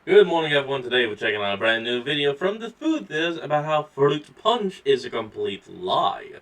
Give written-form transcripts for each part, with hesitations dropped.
Good morning, everyone. Today we're checking out a brand new video from the Food Biz about how fruit punch is a complete lie.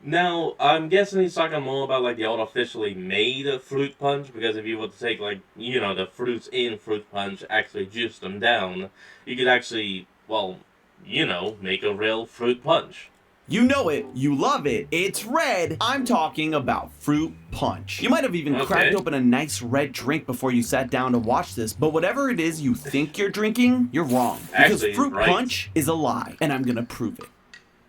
Now, I'm guessing he's talking more about like the artificially made fruit punch, because if you were to take the fruits in fruit punch, actually juice them down, you could actually, make a real fruit punch. You know it, you love it, it's red. I'm talking about fruit punch. You might have even cracked open a nice red drink before you sat down to watch this, but whatever it is you think you're drinking, you're wrong. Because fruit punch is a lie, and I'm gonna prove it.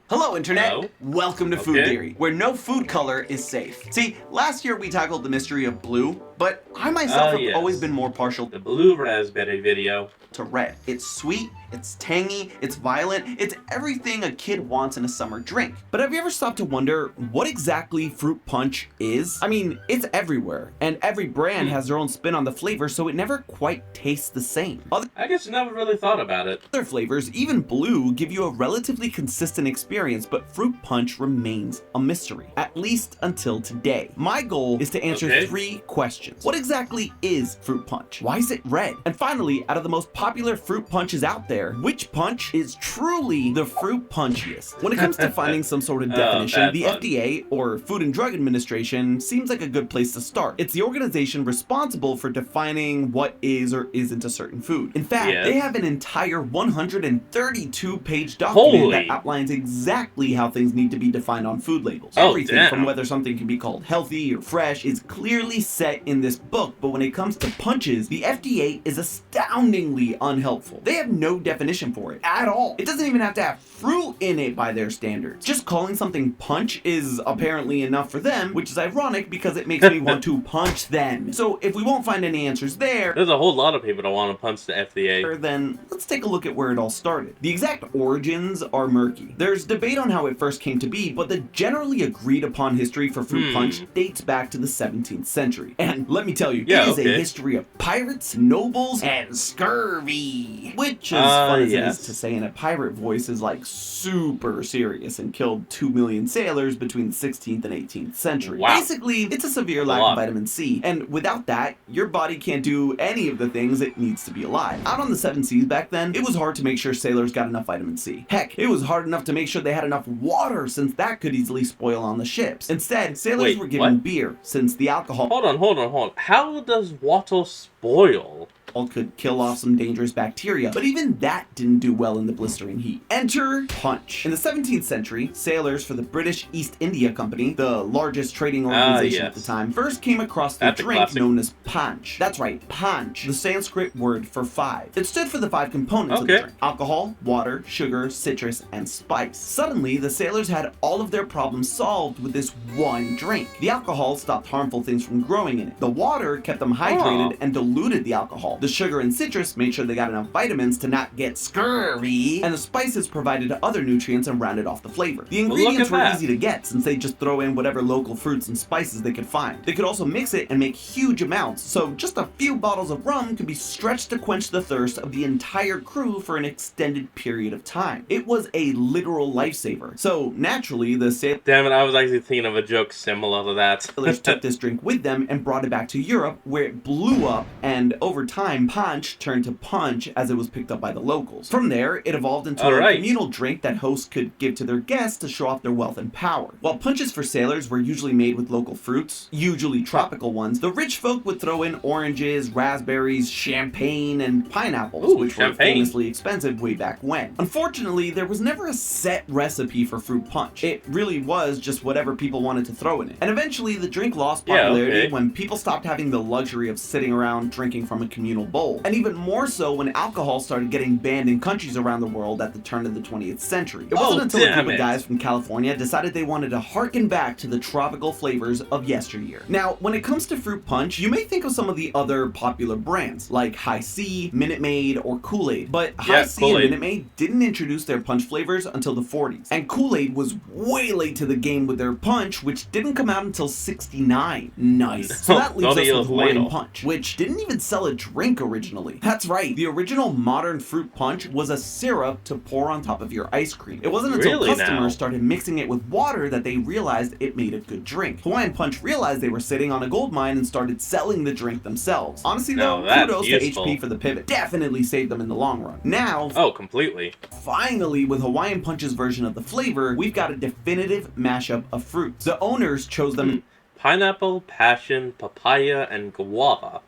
Hello, Internet. Hello. Welcome to Food Theory, where no food color is safe. See, last year we tackled the mystery of blue, but I myself have always been more partial the blue raspberry video to red. It's sweet, it's tangy, it's violent, it's everything a kid wants in a summer drink. But have you ever stopped to wonder what exactly fruit punch is? I mean, it's everywhere, and every brand has their own spin on the flavor, so it never quite tastes the same. I guess I never really thought about it. Other flavors, even blue, give you a relatively consistent experience, but fruit punch remains a mystery, at least until today. My goal is to answer 3 questions. What exactly is fruit punch? Why is it red? And finally, out of the most popular fruit punches out there, which punch is truly the fruit punchiest? When it comes to finding some sort of definition, the FDA, or Food and Drug Administration, seems like a good place to start. It's the organization responsible for defining what is or isn't a certain food. In fact, they have an entire 132-page document that outlines exactly how things need to be defined on food labels. Everything from whether something can be called healthy or fresh is clearly set in this book, but when it comes to punches, the FDA is astoundingly unhelpful. They have no definition for it at all. It doesn't even have to have fruit in it by their standards. Just calling something punch is apparently enough for them, which is ironic because it makes me want to punch them. So if we won't find any answers there's a whole lot of people that want to punch the FDA. Then let's take a look at where it all started. The exact origins are murky. There's debate on how it first came to be, but the generally agreed upon history for fruit punch dates back to the 17th century. And let me tell you, it is a history of pirates, nobles, and scurvy. Which, as fun as it is to say in a pirate voice, is like super serious and killed 2 million sailors between the 16th and 18th century. Basically, it's a severe lack of vitamin C, and without that, your body can't do any of the things it needs to be alive. Out on the 7 seas back then, it was hard to make sure sailors got enough vitamin C. Heck, it was hard enough to make sure they had enough water, since that could easily spoil on the ships. Instead, sailors were given beer, since the alcohol— Hold on. How does water spoil? Could kill off some dangerous bacteria, but even that didn't do well in the blistering heat. Enter punch. In the 17th century, sailors for the British East India Company, the largest trading organization at the time, first came across the drink known as panch. That's right, panch, the Sanskrit word for 5. It stood for the 5 components of the drink: alcohol, water, sugar, citrus, and spice. Suddenly, the sailors had all of their problems solved with this one drink. The alcohol stopped harmful things from growing in it. The water kept them hydrated and diluted the alcohol. The sugar and citrus made sure they got enough vitamins to not get scurvy, and the spices provided other nutrients and rounded off the flavor. The ingredients were easy to get, since they just throw in whatever local fruits and spices they could find. They could also mix it and make huge amounts, so just a few bottles of rum could be stretched to quench the thirst of the entire crew for an extended period of time. It was a literal lifesaver. So naturally, the sailors— Damn it, I was actually thinking of a joke similar to that. took this drink with them and brought it back to Europe, where it blew up, and over time, panch turned to punch as it was picked up by the locals. From there, it evolved into a communal drink that hosts could give to their guests to show off their wealth and power. While punches for sailors were usually made with local fruits, usually tropical ones, the rich folk would throw in oranges, raspberries, champagne, and pineapples, which were famously expensive way back when. Unfortunately, there was never a set recipe for fruit punch. It really was just whatever people wanted to throw in it. And eventually, the drink lost popularity when people stopped having the luxury of sitting around drinking from a communal bowl. And even more so when alcohol started getting banned in countries around the world at the turn of the 20th century. It wasn't until a group of guys from California decided they wanted to harken back to the tropical flavors of yesteryear. Now, when it comes to fruit punch, you may think of some of the other popular brands, like Hi-C, Minute Maid, or Kool-Aid. But Hi-C and Minute Maid didn't introduce their punch flavors until the 40s. And Kool-Aid was way late to the game with their punch, which didn't come out until 69. Nice. So that leaves us with Hawaiian Punch, which didn't even sell a drink drink originally. That's right, the original modern fruit punch was a syrup to pour on top of your ice cream. It wasn't until customers started mixing it with water that they realized it made a good drink. Hawaiian Punch realized they were sitting on a gold mine and started selling the drink themselves. Honestly though, kudos to HP for the pivot. Definitely saved them in the long run. Now, completely. Finally, with Hawaiian Punch's version of the flavor, we've got a definitive mashup of fruits. The owners chose them pineapple, passion, papaya, and guava.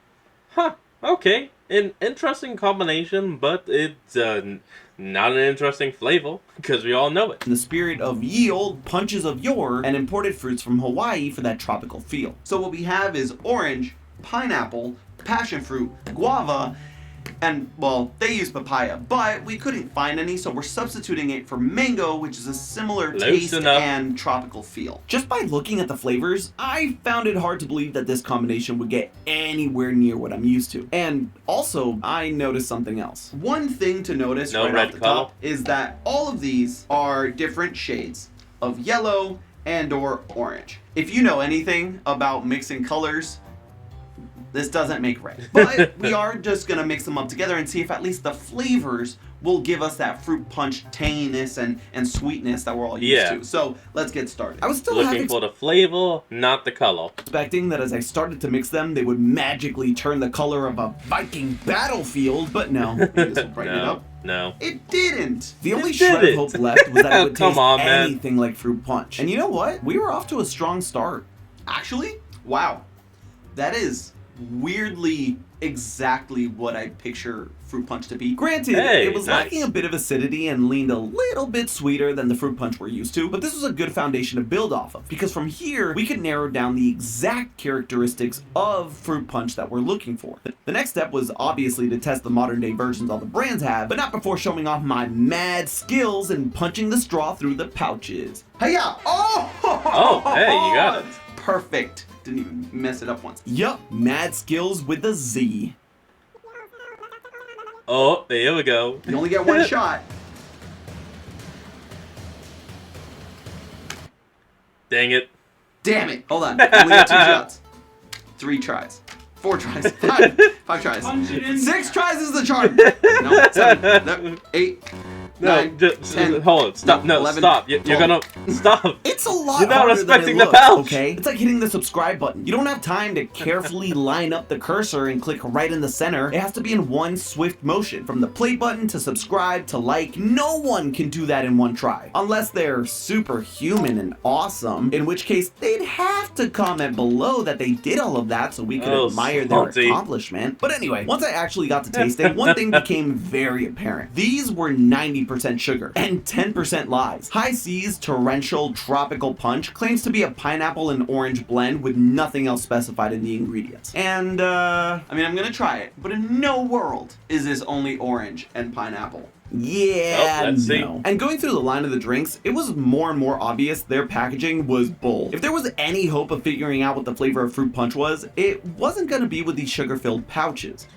Huh, okay. An interesting combination, but it's not an interesting flavor, because we all know it. In the spirit of ye olde punches of yore and imported fruits from Hawaii for that tropical feel. So what we have is orange, pineapple, passion fruit, guava, and, well, they use papaya, but we couldn't find any, so we're substituting it for mango, which is a similar taste and tropical feel. Just by looking at the flavors, I found it hard to believe that this combination would get anywhere near what I'm used to. And also, I noticed something else. One thing to notice right off the top is that all of these are different shades of yellow and or orange. If you know anything about mixing colors, this doesn't make red. But we are just gonna mix them up together and see if at least the flavors will give us that fruit punch tanginess and sweetness that we're all used to. So let's get started. I was still looking for the flavor, not the color. Expecting that as I started to mix them, they would magically turn the color of a Viking battlefield, but no. This will brighten it up. No. It didn't. The only shred of hope left was that it would taste anything like fruit punch. And you know what? We were off to a strong start. Actually, wow. That is weirdly exactly what I picture fruit punch to be. Granted, it was lacking a bit of acidity and leaned a little bit sweeter than the fruit punch we're used to, but this was a good foundation to build off of, because from here we could narrow down the exact characteristics of fruit punch that we're looking for. The next step was obviously to test the modern day versions all the brands have, but not before showing off my mad skills in punching the straw through the pouches. Hey-ya! Oh, hey, you got it. Perfect. Didn't even mess it up once. Yup, mad skills with a Z. Oh, there we go. You only get one shot. Dang it. Damn it. Hold on. You only get 2 shots. 3 tries. 4 tries. 5 tries. 6 tries is the charm. No, 7. No, 8. No, 9, just 10, hold on. Stop. No, 11, stop. You're gonna stop. It's a lot. You're not respecting the looks, pouch. Okay, it's like hitting the subscribe button. You don't have time to carefully line up the cursor and click right in the center. It has to be in one swift motion. From the play button to subscribe to like, no one can do that in one try. Unless they're superhuman and awesome, in which case they'd have to comment below that they did all of that so we could admire their accomplishment. But anyway, once I actually got to tasting, one thing became very apparent. These were 90% sugar and 10% lies. High C's Torrential Tropical Punch claims to be a pineapple and orange blend with nothing else specified in the ingredients. And I mean, I'm gonna try it, but in no world is this only orange and pineapple. Yeah, no. And going through the line of the drinks, it was more and more obvious their packaging was bull. If there was any hope of figuring out what the flavor of fruit punch was, it wasn't gonna be with these sugar-filled pouches.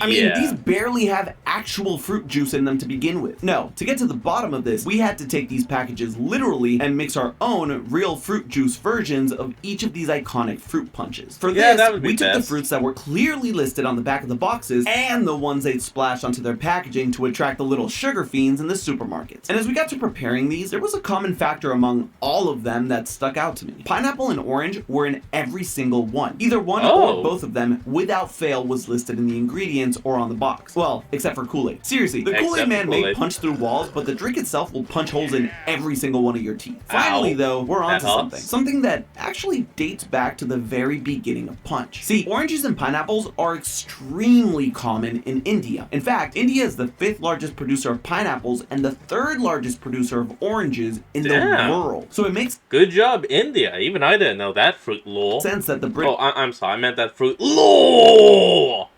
I mean, these barely have actual fruit juice in them to begin with. No, to get to the bottom of this, we had to take these packages literally and mix our own real fruit juice versions of each of these iconic fruit punches. For this, we took the fruits that were clearly listed on the back of the boxes and the ones they'd splashed onto their packaging to attract the little sugar fiends in the supermarkets. And as we got to preparing these, there was a common factor among all of them that stuck out to me. Pineapple and orange were in every single one. Either one or both of them, without fail, was listed in the ingredients or on the box. Well, except for Kool-Aid. Seriously, the Kool-Aid man may punch through walls, but the drink itself will punch holes in every single one of your teeth. Finally, though, we're on to something. Something that actually dates back to the very beginning of punch. See, oranges and pineapples are extremely common in India. In fact, India is the 5th largest producer of pineapples and the 3rd largest producer of oranges in the world. So it makes good job, India. Even I didn't know that fruit lore. Sense that the I'm sorry, I meant that fruit lore.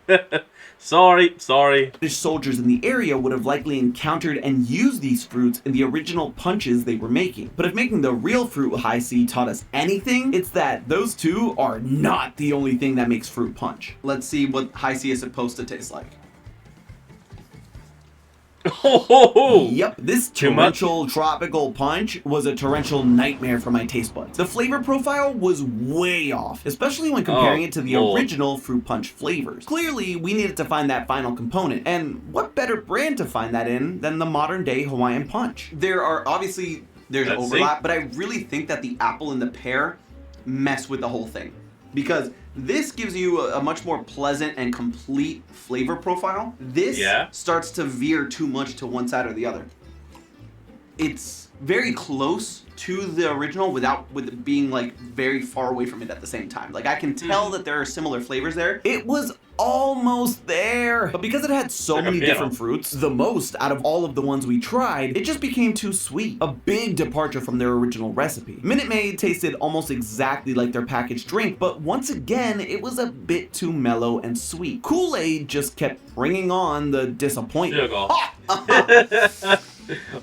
Sorry. British soldiers in the area would have likely encountered and used these fruits in the original punches they were making. But if making the real fruit High C taught us anything, it's that those two are not the only thing that makes fruit punch. Let's see what High C is supposed to taste like. Oh, Yep, this Too much? torrential tropical punch was a torrential nightmare for my taste buds. The flavor profile was way off, especially when comparing it to the original fruit punch flavors. Clearly, we needed to find that final component, and what better brand to find that in than the modern day Hawaiian Punch? There are obviously, there's Let's overlap, see. but I really think that the apple and the pear mess with the whole thing. Because this gives you a much more pleasant and complete flavor profile. This starts to veer too much to one side or the other. It's very close to the original with it being like very far away from it at the same time. Like I can tell that there are similar flavors there. It was almost there, but because it had so many different fruits, the most out of all of the ones we tried, it just became too sweet. A big departure from their original recipe. Minute Maid tasted almost exactly like their packaged drink, but once again, it was a bit too mellow and sweet. Kool-Aid just kept bringing on the disappointment.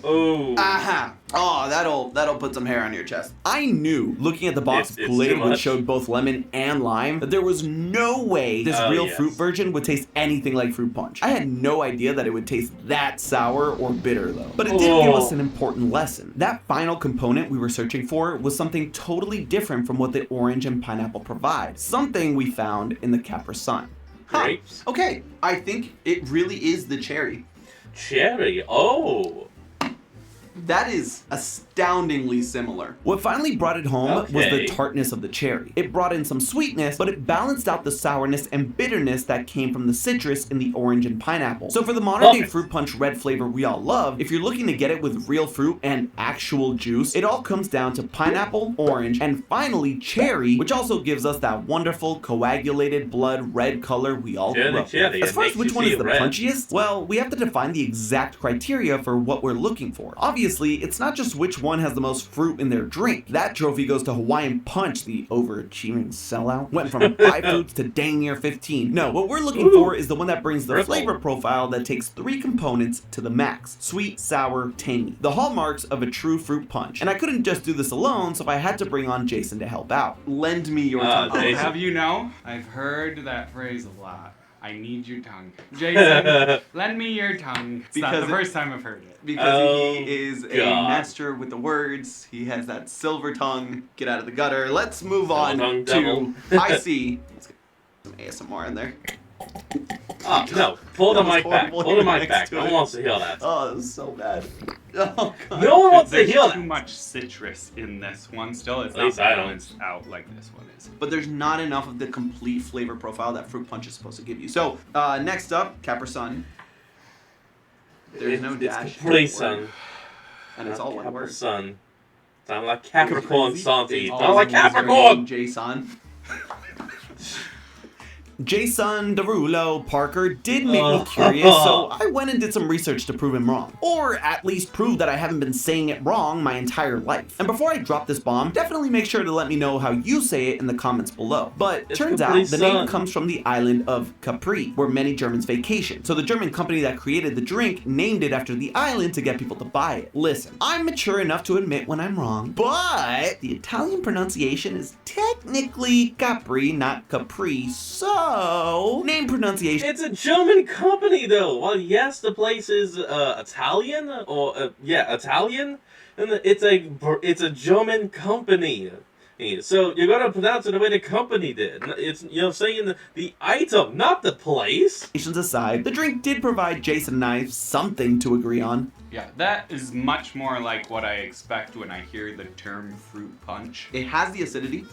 Oh. Aha. Oh, that'll put some hair on your chest. I knew, looking at the box of Kool-Aid, which showed both lemon and lime, that there was no way this real fruit version would taste anything like fruit punch. I had no idea that it would taste that sour or bitter, though. But it did give us an important lesson. That final component we were searching for was something totally different from what the orange and pineapple provide. Something we found in the Capri Sun. Grapes? Okay, I think it really is the cherry. Cherry? Oh. That is astoundingly similar. What finally brought it home was the tartness of the cherry. It brought in some sweetness, but it balanced out the sourness and bitterness that came from the citrus in the orange and pineapple. So for the modern day fruit punch red flavor we all love, if you're looking to get it with real fruit and actual juice, it all comes down to pineapple, orange, and finally cherry, which also gives us that wonderful coagulated blood red color we all grew up with. As far as which one is the punchiest, well, we have to define the exact criteria for what we're looking for. Obviously, it's not just which one has the most fruit in their drink. That trophy goes to Hawaiian Punch, the overachieving sellout. Went from 5 fruits to dang near 15. No, what we're looking for is the one that brings the flavor profile that takes 3 components to the max. Sweet, sour, tangy. The hallmarks of a true fruit punch. And I couldn't just do this alone, so I had to bring on Jason to help out. Lend me your tongue. I'll have you know, I've heard that phrase a lot. I need your tongue. Jason, lend me your tongue. It's not the first time I've heard it. Because he is a master with the words. He has that silver tongue. Get out of the gutter. Let's move on to I see. Let's get some ASMR in there. Oh, no. Pull the mic back. Pull the mic back. No one wants to hear that. Oh, that was so bad. Oh, God. No one wants to hear There's that. too much citrus in this one still. It's At not least I don't. balanced out like this one is. But there's not enough of the complete flavor profile that fruit punch is supposed to give you. So, next up, Capri Sun. There's no dash. Capri Sun. And it's all one word. Sun. Sound like Capricorn Santi. It's Sound like all Capricorn! Jason. Jason Derulo Parker did make me curious, so I went and did some research to prove him wrong. Or at least prove that I haven't been saying it wrong my entire life. And before I drop this bomb, definitely make sure to let me know how you say it in the comments below. But it turns out the name comes from the island of Capri, where many Germans vacation. So the German company that created the drink named it after the island to get people to buy it. Listen, I'm mature enough to admit when I'm wrong, but the Italian pronunciation is technically Capri, not Capri, so name pronunciation. It's a German company, though. Well, yes, the place is Italian, or Italian, and it's a German company. So you're gonna pronounce it the way the company did. It's saying the item, not the place. Aside, the drink did provide Jason and I something to agree on. Yeah, that is much more like what I expect when I hear the term fruit punch. It has the acidity.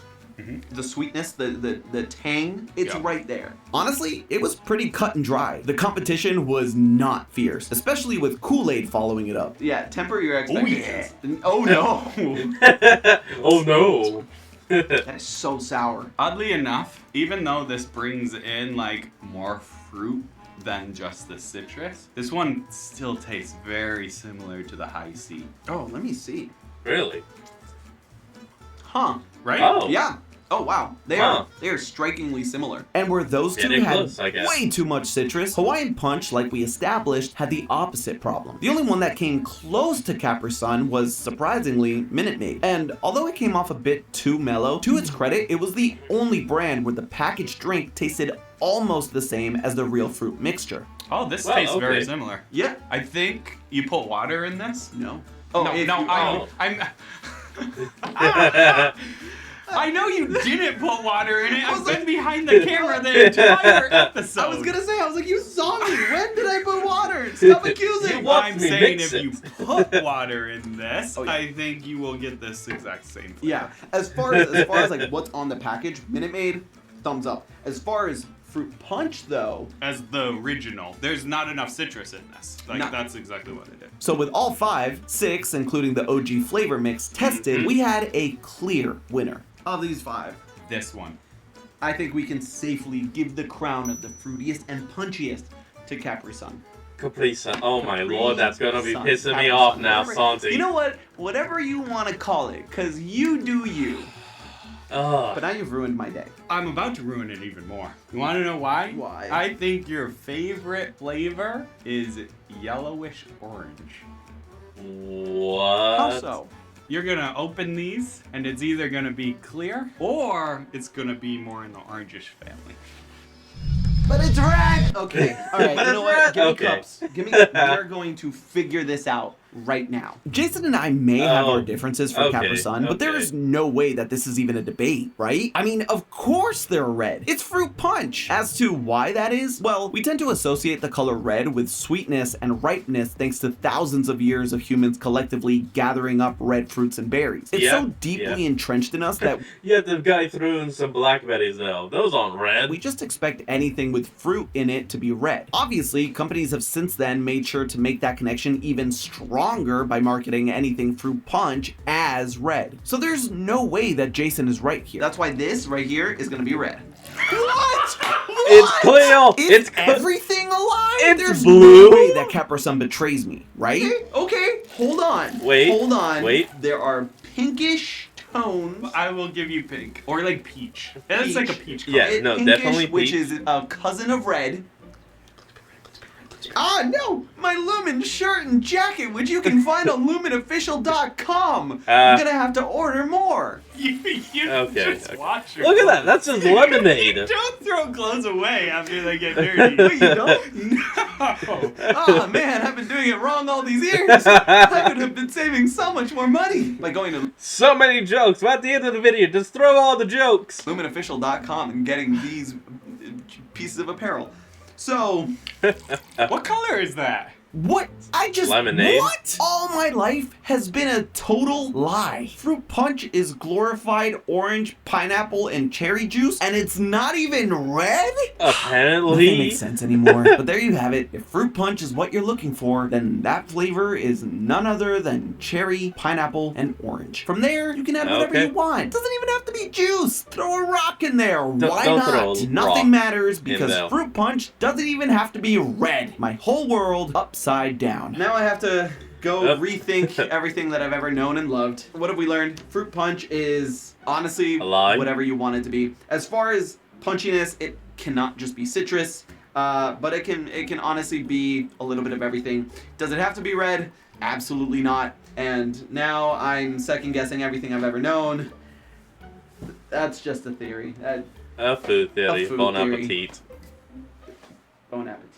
The sweetness, the tang, it's right there. Honestly, it was pretty cut and dry. The competition was not fierce, especially with Kool-Aid following it up. Yeah, temper your expectations. Oh no! Oh no! That is so sour. Oddly enough, even though this brings in like more fruit than just the citrus, this one still tastes very similar to the High C. Oh, let me see. Really? Huh. Right? Oh. Yeah. Oh wow, they are strikingly similar. And where those two they're had close, I guess. way too much citrus, Hawaiian Punch, like we established, had the opposite problem. The only one that came close to Capri Sun was, surprisingly, Minute Maid. And although it came off a bit too mellow, to its credit, it was the only brand where the packaged drink tasted almost the same as the real fruit mixture. Oh, this tastes very similar. Yeah. I think you put water in this. No. Oh, I'm. I know you didn't put water in it. I've been behind the camera the entire episode. I was gonna say, you saw me. When did I put water? Stop accusing. I'm saying if you put water in this, I think you will get this exact same flavor. Yeah. As far as like what's on the package, Minute Maid, thumbs up. As far as fruit punch though, as the original, there's not enough citrus in this. That's exactly what it is. So with all 6, including the OG flavor mix tested, we had a clear winner. Of these 5, this one, I think we can safely give the crown of the fruitiest and punchiest to Capri Sun. Capri Sun. Oh my lord, that's gonna be pissing me off now, Santi. You know what? Whatever you want to call it, because you do you. But now you've ruined my day. I'm about to ruin it even more. You want to know why? Why? I think your favorite flavor is yellowish orange. What? How so? You're gonna open these, and it's either gonna be clear, or it's gonna be more in the orangish family. But it's red! Okay, alright, you know what? Give me Okay. cups. We're going to figure this out right now. Jason and I may have our differences for Capri Sun, but there is no way that this is even a debate, right? I mean, of course they're red. It's fruit punch. As to why that is, well, we tend to associate the color red with sweetness and ripeness thanks to thousands of years of humans collectively gathering up red fruits and berries. It's so deeply entrenched in us that Yeah, the guy threw in some blackberries though. Those aren't red. we just expect anything with fruit in it to be red. Obviously, companies have since then made sure to make that connection even stronger by marketing anything fruit punch as red. So there's no way that Jason is right here. That's why this right here is going to be red. What? It's clear. Is everything alive? It's There's blue. no way that Capri Sun betrays me, right? Okay, hold on. Wait, Hold on. wait. There are pinkish tones. I will give you pink, or like peach. It's like a peach color. Yeah, no, Pinkish, definitely which peach. is a cousin of red. Ah, no! My Lumen shirt and jacket, which you can find on lumenofficial.com. I'm gonna have to order more. You Okay, just okay. watch your Look at that. That's just lemonade. Don't throw clothes away after they get dirty. No, you don't? No. Ah, man, I've been doing it wrong all these years. I could have been saving so much more money by going to So many jokes. But at the end of the video, just throw all the jokes. lumenofficial.com and getting these pieces of apparel. So, What color is that? What? Lemonade. What? All my life has been a total lie. Fruit punch is glorified orange, pineapple, and cherry juice, and it's not even red? Nothing Apparently. makes sense anymore. But there you have it. If fruit punch is what you're looking for, then that flavor is none other than cherry, pineapple, and orange. From there, you can add whatever Okay. you want. Doesn't even have to be juice. Throw a rock in there. Why don't not? throw a Nothing rock matters in because there. fruit punch doesn't even have to be red. My whole world upside down. now I have to go Yep. rethink everything that I've ever known and loved. What have we learned? Fruit punch is honestly A lie. whatever you want it to be. As far as punchiness, it cannot just be citrus, but it can honestly be a little bit of everything. Does it have to be red? Absolutely not. And now I'm second guessing everything I've ever known. That's just a theory. A food theory. A food Bon theory. appetit. Bon appetit.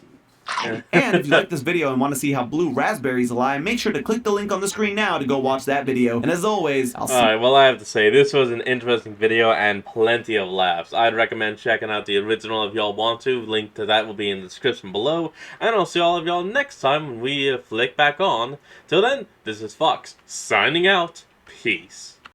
And if you like this video and want to see how blue raspberries lie, make sure to click the link on the screen now to go watch that video. And as always, I'll see Alright, well I have to say, this was an interesting video and plenty of laughs. I'd recommend checking out the original if y'all want to. Link to that will be in the description below. And I'll see all of y'all next time when we flick back on. Till then, this is Fox, signing out. Peace.